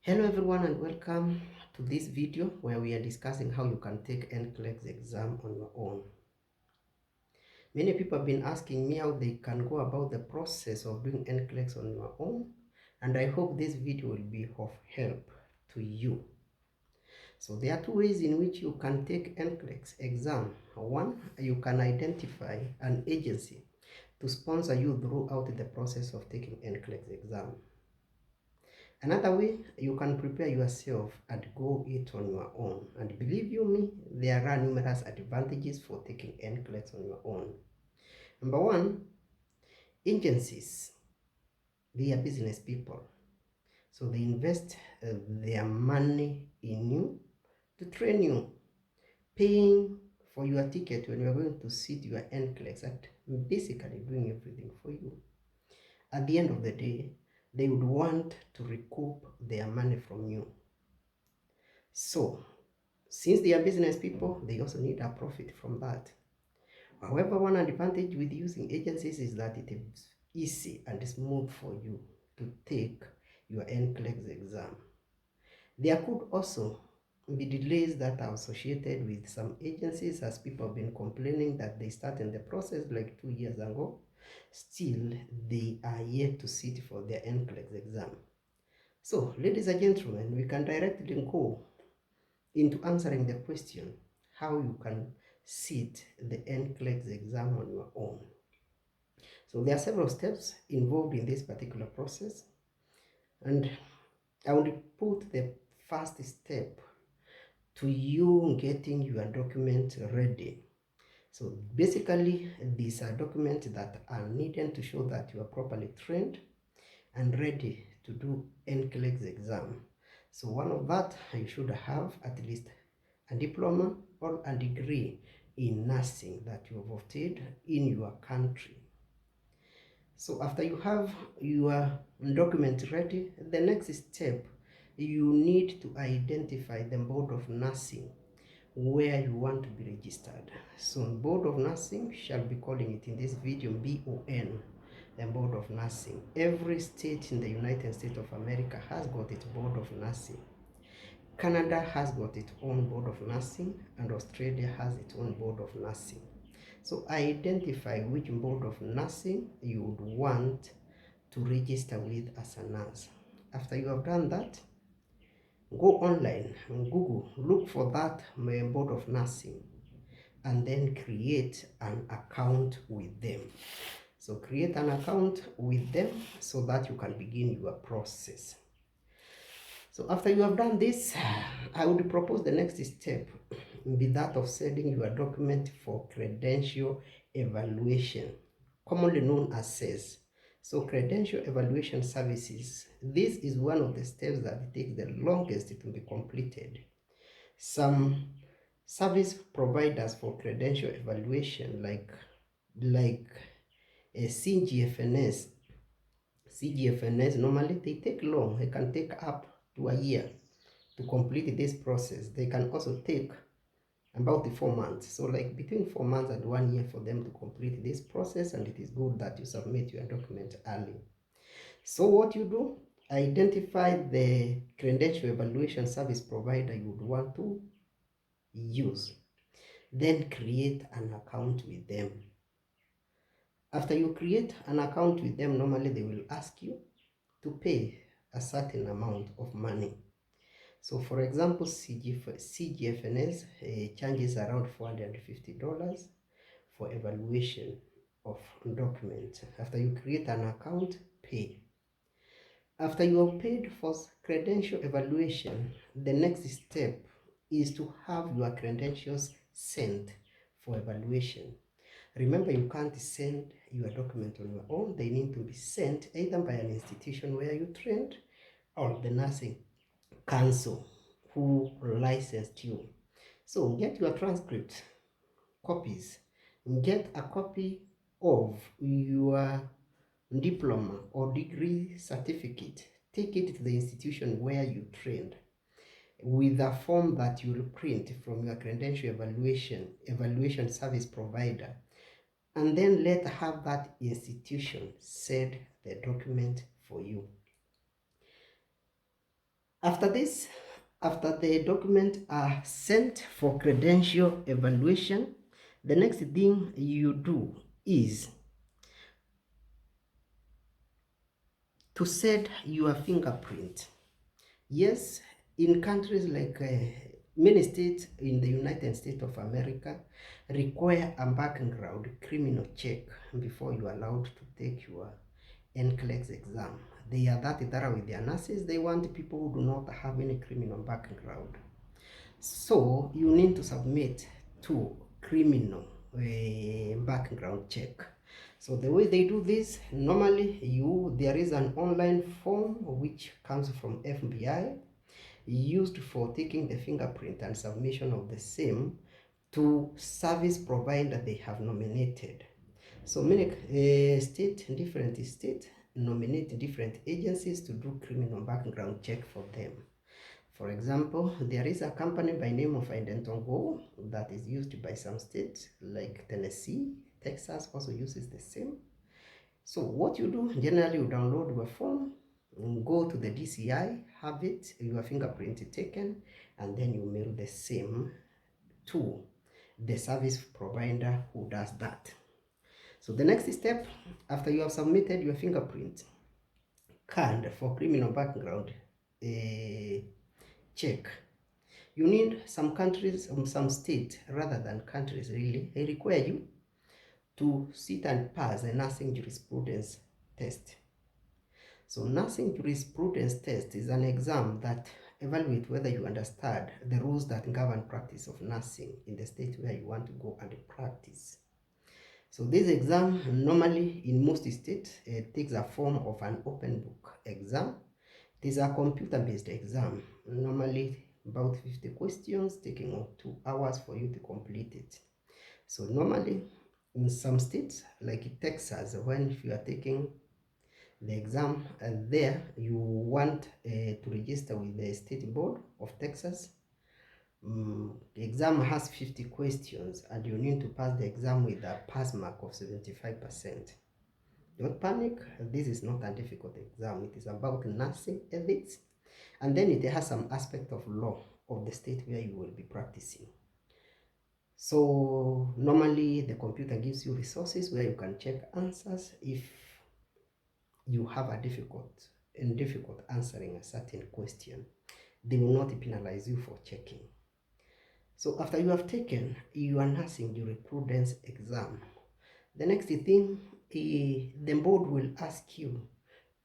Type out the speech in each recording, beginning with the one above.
Hello everyone and welcome to this video where we are discussing how you can take Nclex exam on your own. Many people have been asking me how they can go about the process of doing Nclex on your own, and I hope this video will be of help to you. So there are two ways in which you can take Nclex exam. One, you can identify an agency to sponsor you throughout the process of taking Nclex exam. Another way, you can prepare yourself and go it on your own. And believe you me, there are numerous advantages for taking Nclex on your own. Number one, agencies, they are business people. So they invest their money in you to train you, paying for your ticket when you are going to sit your Nclex, and basically doing everything for you. At the end of the day, they would want to recoup their money from you. So, since they are business people, they also need a profit from that. However, one advantage with using agencies is that it is easy and smooth for you to take your Nclex exam. There could also be delays that are associated with some agencies, as people have been complaining that they started the process like 2 years ago. Still, they are yet to sit for their Nclex exam. So, ladies and gentlemen, we can directly go into answering the question how you can sit the Nclex exam on your own. So there are several steps involved in this particular process, and I would put the first step to you getting your document ready. So basically, these are documents that are needed to show that you are properly trained and ready to do Nclex exam. So one of that, you should have at least a diploma or a degree in nursing that you have obtained in your country. So after you have your document ready, the next step, you need to identify the board of nursing where you want to be registered. So board of nursing, shall be calling it in this video BON, the board of nursing. Every state in the United States of America has got its board of nursing. Canada has got its own board of nursing, and Australia has its own board of nursing. So identify which board of nursing you would want to register with as a nurse. After you have done that, go online and Google, look for that board of nursing, and then create an account with them. So create an account with them so that you can begin your process. So after you have done this, I would propose the next step be that of sending your document for credential evaluation, commonly known as CES. So credential evaluation services, this is one of the steps that takes the longest to be completed. Some service providers for credential evaluation like a CGFNS, normally they take long. They can take up to a year to complete this process. They can also take about 4 months. So like between 4 months and 1 year for them to complete this process, and it is good that you submit your document early. So what you do, identify the credential evaluation service provider you would want to use. Then create an account with them. After you create an account with them, normally they will ask you to pay a certain amount of money. So for example, CGFNS charges around $450 for evaluation of documents. After you create an account, pay. After you have paid for credential evaluation, the next step is to have your credentials sent for evaluation. Remember, you can't send your document on your own. They need to be sent either by an institution where you trained or the nursing council who licensed you. So get your transcript copies, get a copy of your diploma or degree certificate, take it to the institution where you trained with a form that you will print from your credential evaluation service provider, and then have that institution send the document for you. After this, after the document are sent for credential evaluation, the next thing you do is to set your fingerprint. Yes, in countries like many states in the United States of America require a background criminal check before you are allowed to take your Nclex exam. They are that thorough with their nurses. They want people who do not have any criminal background. So you need to submit to criminal background check. So the way they do this, normally there is an online form which comes from FBI used for taking the fingerprint and submission of the same to service provider they have nominated. So many different states nominate different agencies to do criminal background check for them. For example, there is a company by name of Go that is used by some states like Tennessee. Texas also uses the same. So what you do, generally you download your form, go to the DCI, have it, your fingerprint taken, and then you mail the same to the service provider who does that. So the next step, after you have submitted your fingerprint card for criminal background check, you need some countries, some states, rather than countries really, they require you to sit and pass a nursing jurisprudence test. So nursing jurisprudence test is an exam that evaluates whether you understand the rules that govern practice of nursing in the state where you want to go and practice. So this exam normally in most states takes a form of an open book exam. It is a computer-based exam, normally about 50 questions, taking 2 hours for you to complete it. So normally in some states like Texas, when you are taking the exam there, you want to register with the State Board of Texas. The exam has 50 questions and you need to pass the exam with a pass mark of 75%. Don't panic, this is not a difficult exam. It is about nursing ethics, and then it has some aspect of law of the state where you will be practicing. So normally the computer gives you resources where you can check answers if you have a difficult answering a certain question. They will not penalize you for checking. So after you have taken your nursing jurisprudence exam, the next thing, the board will ask you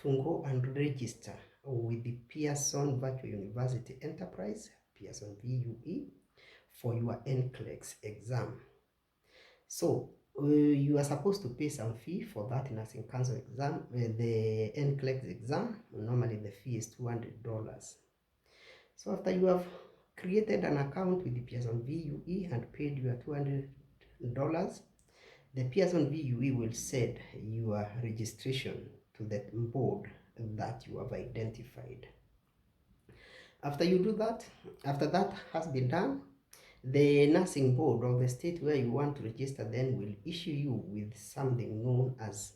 to go and register with the Pearson Virtual University Enterprise, Pearson VUE, for your Nclex exam. So you are supposed to pay some fee for that nursing council exam, the Nclex exam. Normally the fee is $200. So after you have created an account with the Pearson VUE and paid your $200, the Pearson VUE will send your registration to the board that you have identified. After you do that, after that has been done, the nursing board of the state where you want to register then will issue you with something known as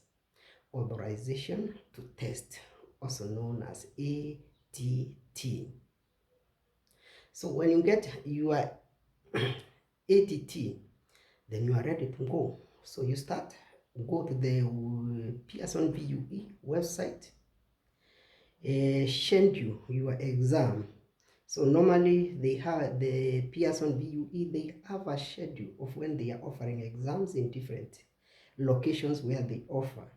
authorization to test, also known as ATT. So when you get your ATT, then you are ready to go. So you go to the Pearson VUE website, schedule your exam. So normally they have the Pearson VUE, they have a schedule of when they are offering exams in different locations where they offer.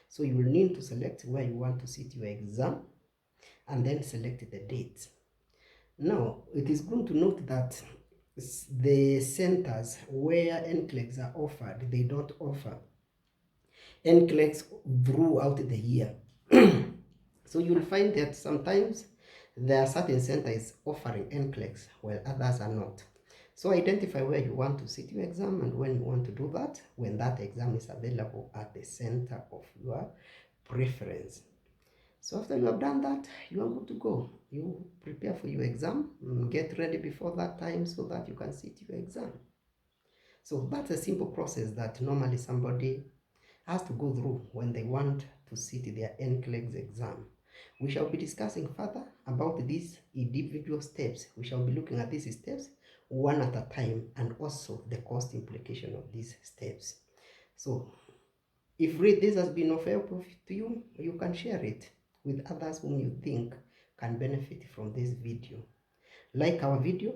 So you will need to select where you want to sit your exam and then select the date. Now, it is good to note that the centers where Nclex are offered, they don't offer Nclex throughout the year. So you'll find that sometimes there are certain centers offering Nclex while others are not. So identify where you want to sit your exam and when you want to do that, when that exam is available at the center of your preference. So after you have done that, you are good to go. You prepare for your exam, get ready before that time so that you can sit your exam. So that's a simple process that normally somebody has to go through when they want to sit their Nclex exam. We shall be discussing further about these individual steps. We shall be looking at these steps one at a time, and also the cost implication of these steps. So if this has been of help to you, you can share it with others whom you think can benefit from this video. Like our video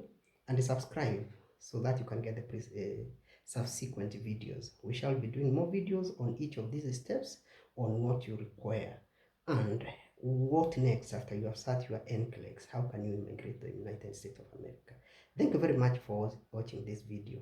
and subscribe so that you can get the subsequent videos. We shall be doing more videos on each of these steps, on what you require and what next after you have started your Nclex. How can you immigrate to the United States of America? Thank you very much for watching this video.